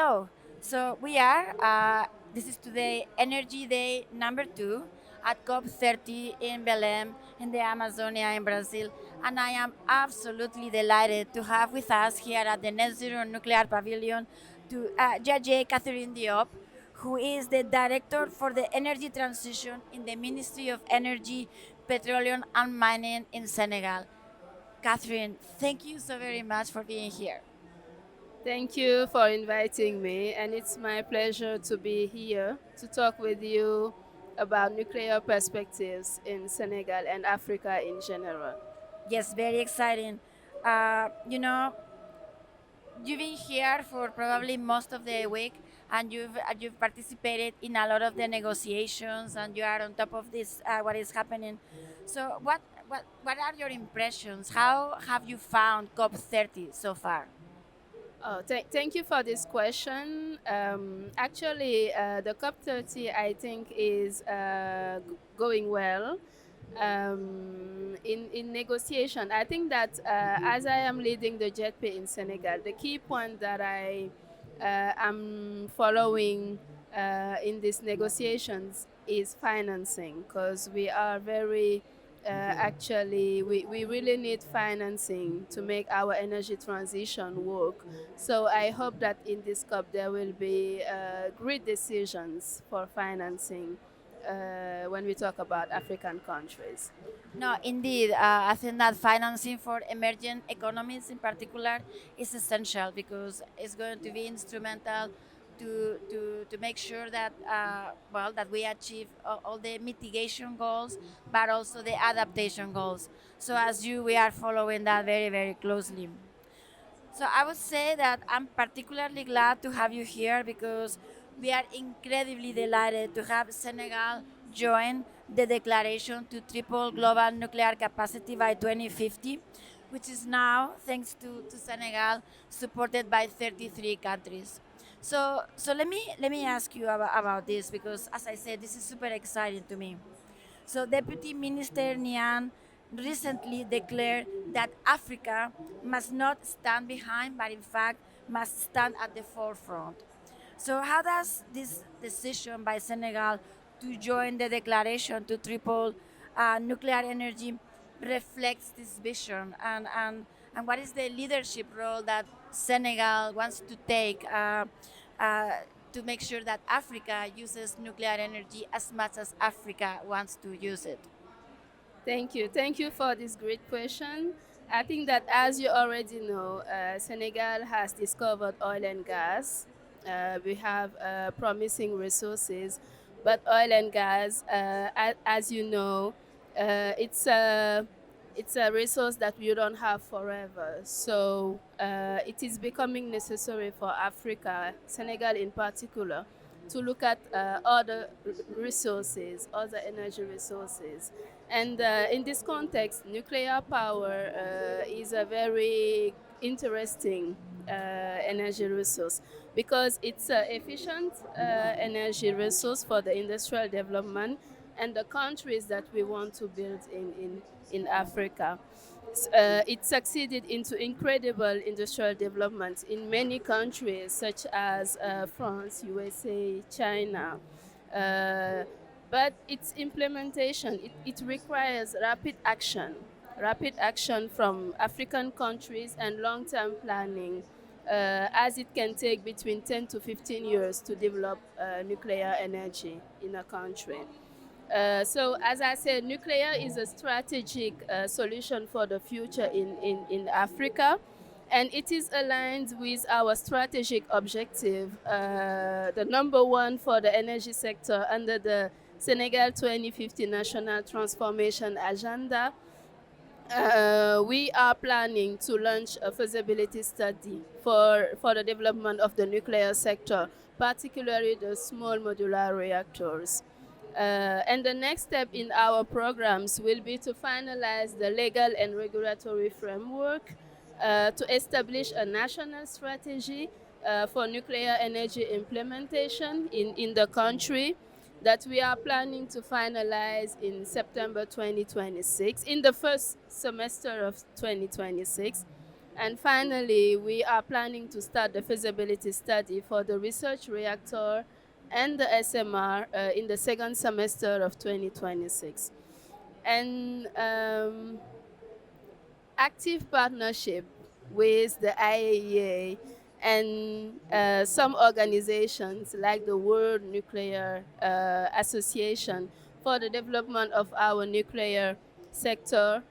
Hello. So this is today Energy Day number 2 at COP30 in Belém in the Amazonia in Brazil. And I am absolutely delighted to have with us here at the Net Zero Nuclear Pavilion to Yaye Catherine Diop, who is the Director for the Energy Transition in the Ministry of Energy, Petroleum and Mining in Senegal. Catherine, thank you so very much for being here. Thank you for inviting me, and it's my pleasure to be here to talk with you about nuclear perspectives in Senegal and Africa in general. Yes, very exciting. Uh, you know, you've been here for probably most of the week, and you've participated in a lot of the negotiations, and you are on top of this what is happening. So, what are your impressions? How have you found COP30 so far? Thank you for this question. Actually, the COP30, I think, is going well. In negotiation, I think that as I am leading the JETP in Senegal, the key point that I am following in these negotiations is financing, because we are very we really need financing to make our energy transition work. So I hope that in this COP there will be great decisions for financing when we talk about African countries. No, indeed. I think that financing for emerging economies in particular is essential because it's going to be instrumental to make sure that that we achieve all the mitigation goals, but also the adaptation goals. So as you, we are following that very very closely. So I would say that I'm particularly glad to have you here because we are incredibly delighted to have Senegal join the declaration to triple global nuclear capacity by 2050, which is now, thanks to Senegal, supported by 33 countries. So let me ask you about this because, as I said, this is super exciting to me. So Deputy Minister Nian recently declared that Africa must not stand behind, but in fact must stand at the forefront. So how does this decision by Senegal to join the declaration to triple nuclear energy reflects this vision, and what is the leadership role that Senegal wants to take to make sure that Africa uses nuclear energy as much as Africa wants to use it? Thank you. Thank you for this great question. I think that, as you already know, Senegal has discovered oil and gas. We have promising resources, but oil and gas, as you know, it's a resource that we don't have forever. So it is becoming necessary for Africa, Senegal in particular, to look at other resources, other energy resources. And in this context, nuclear power is a very interesting energy resource because it's an efficient energy resource for the industrial development and the countries that we want to build in Africa. It succeeded into incredible industrial development in many countries such as France, USA, China. Uh, but its implementation, it requires rapid action from African countries and long-term planning, as it can take between 10 to 15 years to develop nuclear energy in a country. So, as I said, nuclear is a strategic solution for the future in Africa, and it is aligned with our strategic objective, the number one for the energy sector under the Senegal 2050 National Transformation Agenda. We are planning to launch a feasibility study for the development of the nuclear sector, particularly the small modular reactors. And the next step in our programs will be to finalize the legal and regulatory framework to establish a national strategy for nuclear energy implementation in the country that we are planning to finalize in September 2026, in the first semester of 2026. And finally, we are planning to start the feasibility study for the research reactor and the SMR in the second semester of 2026. And active partnership with the IAEA and some organizations like the World Nuclear Association for the development of our nuclear sector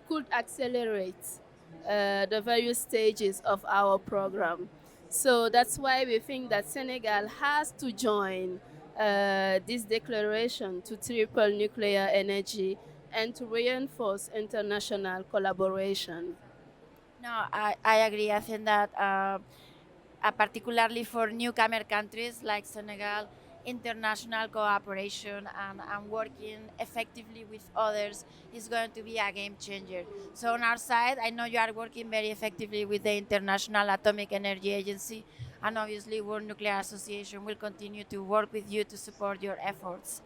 could accelerate the various stages of our program. So that's why we think that Senegal has to join this declaration to triple nuclear energy and to reinforce international collaboration. No, I agree. I think that particularly for newcomer countries like Senegal, international cooperation and working effectively with others is going to be a game changer. So on our side, I know you are working very effectively with the International Atomic Energy Agency, and obviously World Nuclear Association will continue to work with you to support your efforts.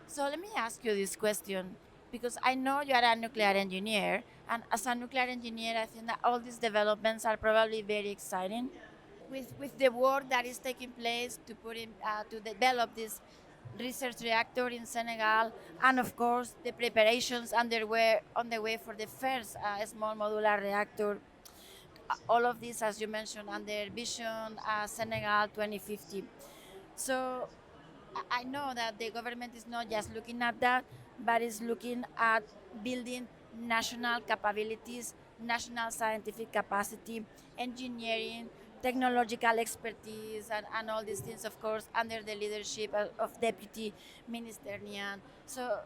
So let me ask you this question, because I know you are a nuclear engineer, and as a nuclear engineer, I think that all these developments are probably very exciting. With the work that is taking place to put in to develop this research reactor in Senegal, and of course the preparations underway on the way for the first small modular reactor. All of this, as you mentioned, under Vision Senegal 2050. So I know that the government is not just looking at that, but is looking at building national capabilities, national scientific capacity, engineering, technological expertise, and all these things, of course, under the leadership of Deputy Minister Nian. So,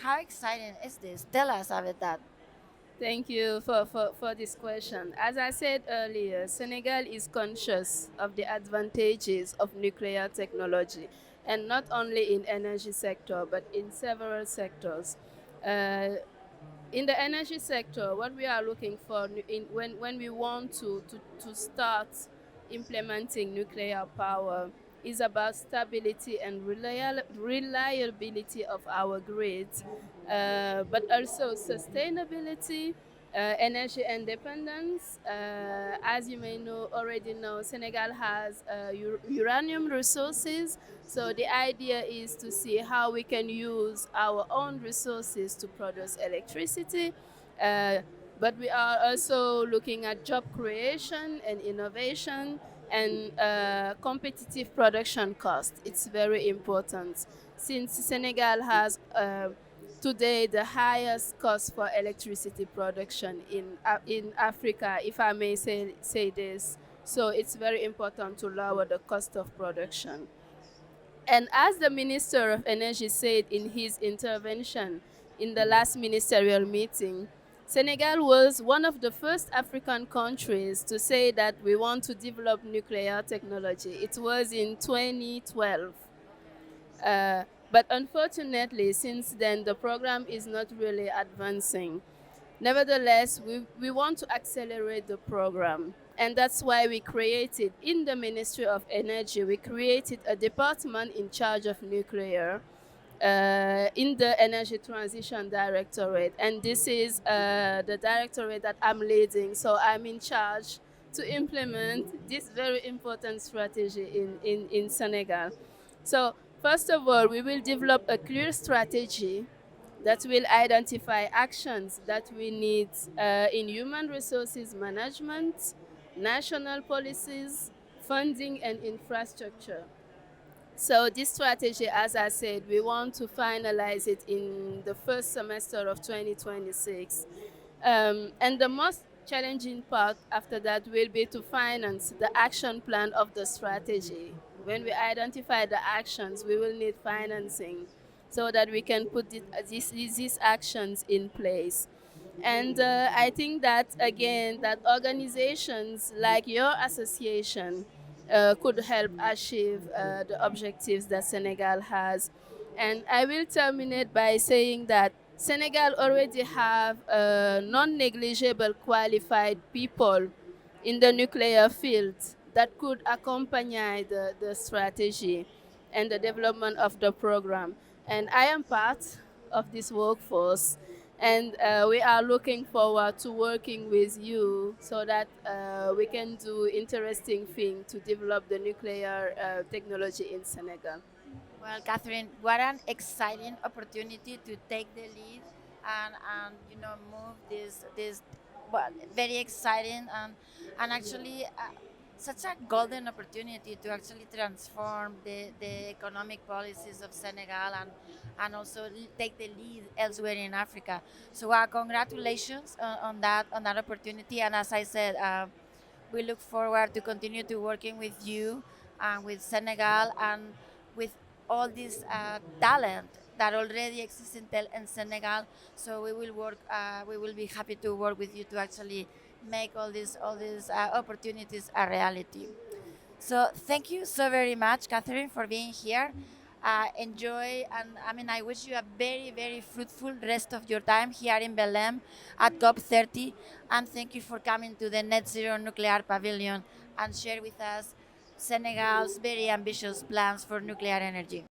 how exciting is this? Tell us about that. Thank you for this question. As I said earlier, Senegal is conscious of the advantages of nuclear technology, and not only in energy sector, but in several sectors. Uh, in the energy sector, what we are looking for when we want to start implementing nuclear power is about stability and reliability of our grids, but also sustainability, energy independence. As you may know, already know, Senegal has uranium resources. So the idea is to see how we can use our own resources to produce electricity. Uh, but we are also looking at job creation and innovation and competitive production cost. It's very important since Senegal has today the highest cost for electricity production in Africa, if I may say this. So it's very important to lower the cost of production. And as the Minister of Energy said in his intervention in the last ministerial meeting, Senegal was one of the first African countries to say that we want to develop nuclear technology. It was in 2012. Uh, but unfortunately, since then, the program is not really advancing. Nevertheless, we want to accelerate the program. And that's why we created, in the Ministry of Energy, we created a department in charge of nuclear in the Energy Transition Directorate. And this is the directorate that I'm leading. So I'm in charge to implement this very important strategy in Senegal. So first of all, we will develop a clear strategy that will identify actions that we need in human resources management, national policies, funding, and infrastructure. So this strategy, as I said, we want to finalize it in the first semester of 2026. And the most challenging part after that will be to finance the action plan of the strategy. When we identify the actions, we will need financing so that we can put these actions in place. And I think that, again, that organizations like your association could help achieve the objectives that Senegal has. And I will terminate by saying that Senegal already have non-negligible qualified people in the nuclear field that could accompany the strategy and the development of the program. And I am part of this workforce. And we are looking forward to working with you so that we can do interesting things to develop the nuclear technology in Senegal. Well, Catherine, what an exciting opportunity to take the lead and move this well, very exciting and actually such a golden opportunity to actually transform the economic policies of Senegal and also take the lead elsewhere in Africa. So congratulations on that opportunity. And as I said, we look forward to continue to working with you and with Senegal and with all this talent that already exists in Senegal. So we will work. We will be happy to work with you to actually make all these opportunities a reality. So thank you so very much, Catherine, for being here. Enjoy, and I mean, I wish you a very, very fruitful rest of your time here in Belém at COP30. And thank you for coming to the Net Zero Nuclear Pavilion and share with us Senegal's very ambitious plans for nuclear energy.